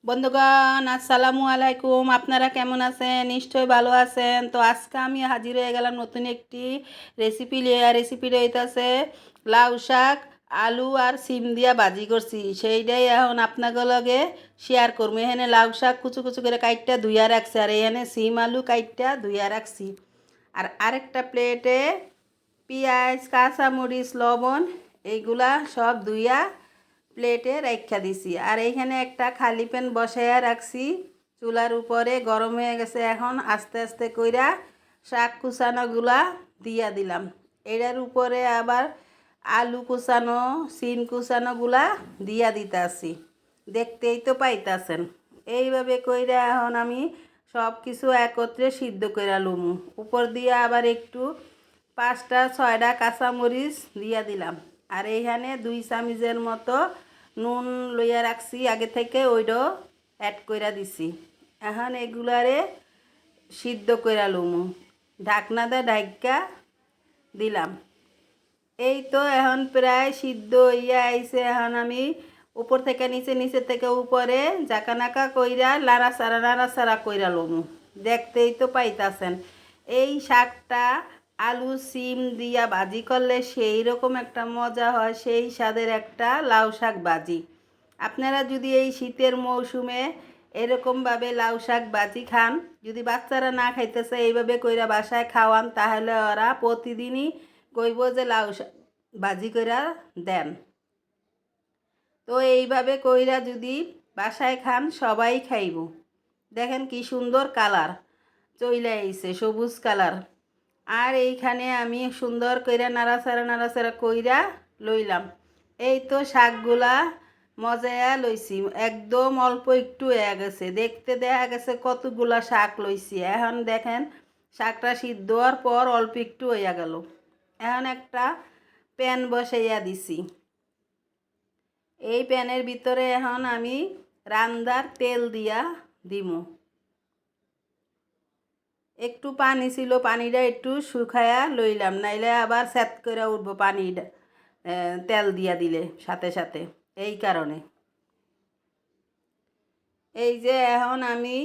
বন্ধুগণ আসসালামু আলাইকুম। আপনারা কেমন আছেন? নিশ্চয়ই ভালো আছেন। তো আজকে আমি হাজির হয়ে গেলাম নতুন একটি রেসিপি নিয়ে। রেসিপিটা হইতাছে লাউ শাক আলু আর সিম দিয়া ভাজি করছি, সেইটাই এখন আপনাদের লগে শেয়ার করবো। এখানে লাউ শাক কুচু কুচু করে কাইটটা ধুইয়া রাখছি, আর এখানে সিম আলু কাইটটা ধুইয়া রাখছি। আর আরেকটা প্লেটে পেঁয়াজ কাঁচামরিচ লবণ এইগুলা সব ধুইয়া প্লেটে রাইখা দিছি। আর এইখানে একটা খালি প্যান বসাইয়া রাখছি চুলার উপরে, গরম হয়ে গেছে। এখন আস্তে আস্তে কইরা শাক কুচানোগুলা দিয়া দিলাম। এটার উপরে আবার আলু কুচানো সিম কুচানোগুলা দিয়া দিতাছি, দেখতেই তো পাইতাছেন। এইভাবে কইরা এখন আমি সব কিছু একত্রে সিদ্ধ কইরা লুমু। উপর দিয়ে আবার একটু 5টা 6টা কাঁচামরিচ দিয়া দিলাম। আর এইখানে 2 চামচের মতো নুন লইয়া রাখছি আগে থেকে, ওইটাও অ্যাড কইরা দিছি। এখন এগুলারে সিদ্ধ কইরা লুমু, ঢাকনা দিয়ে ঢাইকা দিলাম। এই তো এখন প্রায় সিদ্ধ হইয়া আইছে। এখন আমি উপর থেকে নিচে নিচে থেকে উপরে জাকানাকা কইরা নাড়াচাড়া কইরা লমু, দেখতেই তো পাইতাছেন। এই শাকটা আলু সিম দিয়া ভাজি করলে সেই রকম একটা মজা হয়, সেই স্বাদের একটা লাউ শাক ভাজি। আপনারা যদি এই শীতের মৌসুমে এরকমভাবে লাউ শাক ভাজি খান, যদি বাচ্চারা না খাইতেছে এইভাবে কইরা বাসায় খাওয়ান, তাহলে ওরা প্রতিদিনই কইব যে লাউ শাক ভাজি কইরা দেন। তো এইভাবে কইরা যদি বাসায় খান সবাই খাইব। দেখেন কি সুন্দর কালার চইলে আইছে, সবুজ কালার। আর এইখানে আমি সুন্দর কইরা নাড়াচাড়া কইরা লইলাম। এই তো শাকগুলা মজায়া লইছি, একদম অল্প একটু হয়ে গেছে। দেখতে দেখা গেছে কতগুলা শাক লইছি। এখন দেখেন শাকটা সিদ্ধ হওয়ার পর অল্প একটু হইয়া গেল। এখন একটা প্যান বসাইয়া দিছি। এই প্যানের ভিতরে এখন আমি রান্দার তেল দিয়া দিমু। একটু পানি ছিল, পানিটা একটু শুকায়া লইলাম, নাইলে আবার স্যাত করে উঠবো পানিটা তেল দিয়া দিলে সাথে সাথে। এই কারণে এই যে এখন আমি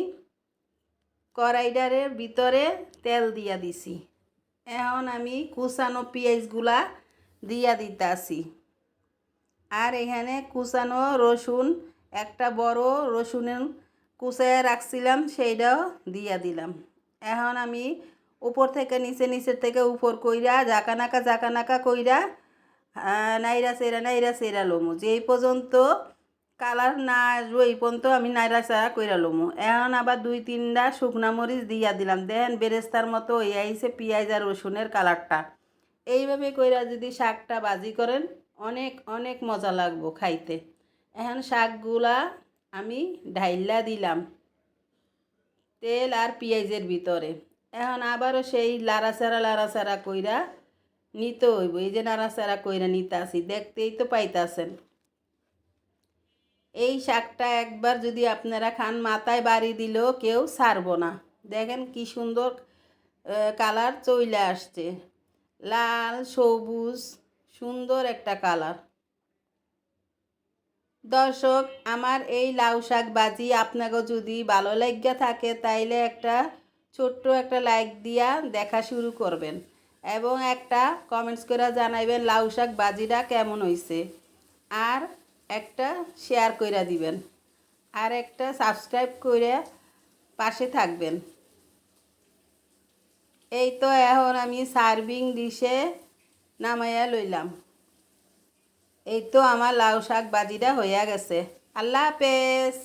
কড়াইডারের ভিতরে তেল দিয়া দিছি। এখন আমি কুচানো পেঁয়াজগুলা দিয়া দিতাছি। আর এখানে কুচানো রসুন, একটা বড় রসুনের কুচাইয়া রাখছিলাম, সেইটাও দিয়া দিলাম। এখন আমি উপর থেকে নিচের থেকে উপর কইরা জাকানাকা কইরা নাইরা চেরা লমু। যে এই পর্যন্ত কালার না আসবো এই পর্যন্ত আমি নাইরা চেরা কইরা লমু। এখন আবার 2-3টা শুকনা মরিচ দিয়া দিলাম। দেখেন বেরেস্তার মতো হয়ে আইছে পেঁয়াজ আর রসুনের কালারটা। এইভাবে কইরা যদি শাকটা ভাজি করেন অনেক অনেক মজা লাগবো খাইতে। এখন শাকগুলা আমি ঢাইলা দিলাম তেল আর পেঁয়াজের ভিতরে। এখন আবারও সেই লাড়াচাড়া কইরা নিতে হইব। এই যে নাড়াচাড়া কইরা নিতে আসি, দেখতেই তো পাইতাছেন। এই শাকটা একবার যদি আপনারা খান মাথায় বাড়ি দিলেও কেউ ছাড়ব না। দেখেন কি সুন্দর কালার চইলে আসছে, লাল সবুজ সুন্দর একটা কালার। দর্শক, আমার এই লাউ শাক ভাজি আপনাকে যদি ভালো লাগিয়া থাকে তাইলে একটা ছোট্ট একটা লাইক দিয়া দেখা শুরু করবেন, এবং একটা কমেন্টস করে জানাইবেন লাউ শাক ভাজিটা কেমন হয়েছে। আর একটা শেয়ার করে দিবেন, আর একটা সাবস্ক্রাইব করে পাশে থাকবেন। এই তো এখন আমি সার্ভিং ডিশে নামাইয়া লইলাম। এই তো আমার লাউ শাক ভাজিটা হইয়া গেছে। আল্লাহ হাফেজ।